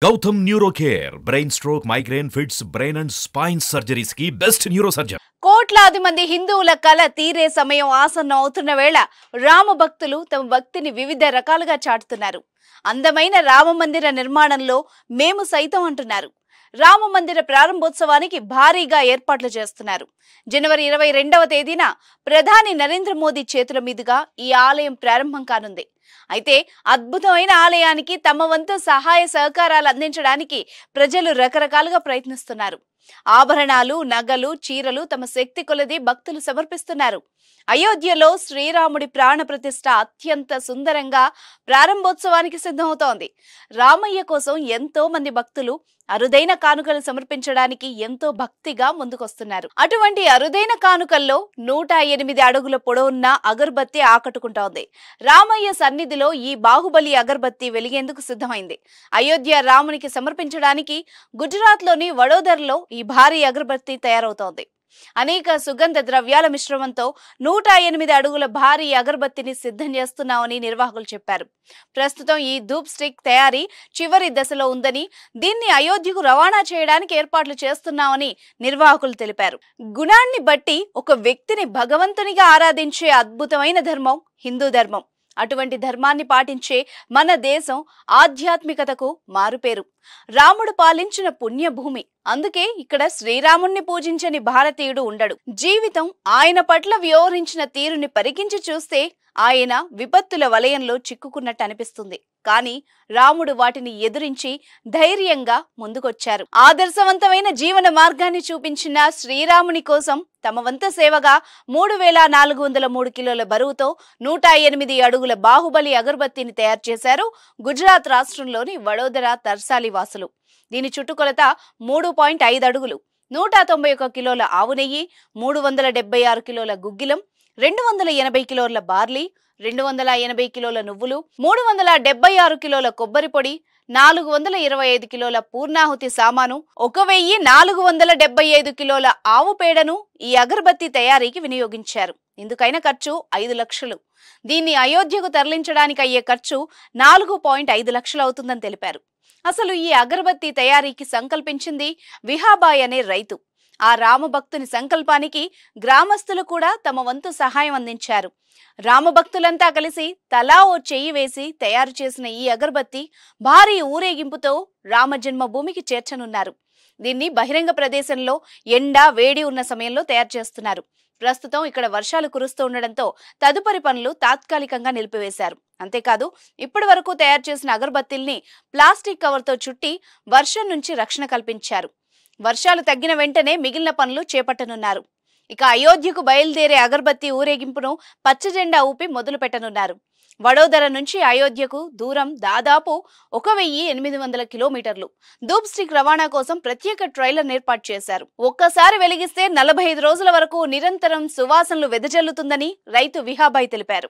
Gautam Neurocare, brain stroke, migraine, fits, brain and spine surgeries की best neurosurgeon. కోట్లాది మంది హిందువుల కల తీరే సమయం ఆసన్నం అవుతున్న వేళ రామ భక్తులు తమ భక్తిని వివిధ రకాలుగా చాటుతున్నారు. అందమైన రామ మందిర నిర్మాణంలో మేము సైతం అంటున్నారు. రామ మందిర ప్రారంభోత్సవానికి భారీగా ఏర్పాట్లు చేస్తున్నారు. జనవరి 22వ తేదీన ప్రధాని నరేంద్ర మోదీ చేతుల మీదుగా ఈ ఆలయం ప్రారంభం కానుంది. అయితే అద్భుతమైన ఆలయానికి తమ వంతు సహాయ సహకారాలు అందించడానికి ప్రజలు రకరకాలుగా ప్రయత్నిస్తున్నారు. ఆభరణాలు, నగలు, చీరలు తమ శక్తి కొలది భక్తులు సమర్పిస్తున్నారు. అయోధ్యలో శ్రీరాముడి ప్రాణ ప్రతిష్ఠ అత్యంత సుందరంగా ప్రారంభోత్సవానికి సిద్ధమవుతోంది. రామయ్య కోసం ఎంతో మంది భక్తులు అరుదైన కానుకలు సమర్పించడానికి ఎంతో భక్తిగా ముందుకొస్తున్నారు. అటువంటి అరుదైన కానుకల్లో 108 అడుగుల పొడవున్న అగర్బత్తి ఆకట్టుకుంటోంది. రామయ్య సన్నిధిలో ఈ బాహుబలి అగర్బత్తి వెలిగేందుకు సిద్ధమైంది. అయోధ్య రామునికి సమర్పించడానికి గుజరాత్లోని వడోదరలో ఈ భారీ అగరబత్తి తయారవుతోంది. అనేక సుగంధ ద్రవ్యాల మిశ్రమంతో 108 అడుగుల భారీ అగరబత్తిని సిద్ధం చేస్తున్నామని నిర్వాహకులు చెప్పారు. ప్రస్తుతం ఈ ధూప్ స్టిక్ తయారీ చివరి దశలో ఉందని, దీన్ని అయోధ్యకు రవాణా చేయడానికి ఏర్పాట్లు చేస్తున్నామని నిర్వాహకులు తెలిపారు. గుణాన్ని బట్టి ఒక వ్యక్తిని భగవంతునిగా ఆరాధించే అద్భుతమైన ధర్మం హిందూ ధర్మం. అటువంటి ధర్మాన్ని పాటించే మన దేశం ఆధ్యాత్మికతకు మారుపేరు. రాముడు పాలించిన పుణ్యభూమి. అందుకే ఇక్కడ శ్రీరాముణ్ణి పూజించని భారతీయుడు ఉండడు. జీవితం ఆయన పట్ల వ్యవహరించిన తీరుని పరికించి చూస్తే ఆయన విపత్తుల వలయంలో చిక్కుకున్నట్టు అనిపిస్తుంది. కానీ రాముడు వాటిని ఎదురించి ధైర్యంగా ముందుకొచ్చారు. ఆదర్శవంతమైన జీవన మార్గాన్ని చూపించిన శ్రీరాముని కోసం తమ వంత సేవగా 3403 కిలోల బరువుతో 108 అడుగుల బాహుబలి అగరబత్తిని తయారు చేశారు గుజరాత్ రాష్ట్రంలోని వడోదర తర్సాలి వాసులు. దీని చుట్టుకొలత 3.5 అడుగులు, 191 కిలోల ఆవు నెయ్యి, 376 కిలోల గుగ్గిలం, 280 కిలోల బార్లీ, 280 కిలోల నువ్వులు, 376 కిలోల కొబ్బరి పొడి, 425 కిలోల పూర్ణాహుతి సామాను, 1475 కిలోల ఆవు పేడను ఈ అగరబత్తి తయారీకి వినియోగించారు. ఇందుకైన ఖర్చు 5 లక్షలు. దీన్ని అయోధ్యకు తరలించడానికి అయ్యే ఖర్చు 4.5 లక్షలు అవుతుందని తెలిపారు. అసలు ఈ అగరబత్తి తయారీకి సంకల్పించింది విహాబాయ్ అనే రైతు. ఆ రామభక్తుని సంకల్పానికి గ్రామస్తులు కూడా తమ వంతు సహాయం అందించారు. రామభక్తులంతా కలిసి తలా ఓ చెయ్యి వేసి తయారు చేసిన ఈ అగరబత్తి భారీ ఊరేగింపుతో రామజన్మభూమికి చేర్చనున్నారు. దీన్ని బహిరంగ ప్రదేశంలో ఎండ, వేడి ఉన్న సమయంలో తయారు చేస్తున్నారు. ప్రస్తుతం ఇక్కడ వర్షాలు కురుస్తూ ఉండడంతో తదుపరి పనులు తాత్కాలికంగా నిలిపివేశారు. అంతేకాదు ఇప్పటి వరకు తయారు చేసిన అగరబత్తిల్ని ప్లాస్టిక్ కవర్తో చుట్టి వర్షం నుంచి రక్షణ కల్పించారు. వర్షాలు తగ్గిన వెంటనే మిగిలిన పనులు చేపట్టనున్నారు. ఇక అయోధ్యకు బయలుదేరే అగరబత్తి ఊరేగింపును పచ్చజెండా ఊపి మొదలు పెట్టనున్నారు. వడోదర నుంచి అయోధ్యకు దూరం దాదాపు 1800 కిలోమీటర్లు. ధూప్ స్టిక్ రవాణా కోసం ప్రత్యేక ట్రైలర్ ఏర్పాటు చేశారు. ఒక్కసారి వెలిగిస్తే 45 రోజుల వరకు నిరంతరం సువాసనలు వెదజల్లుతుందని రైతు విహాబాయ్ తెలిపారు.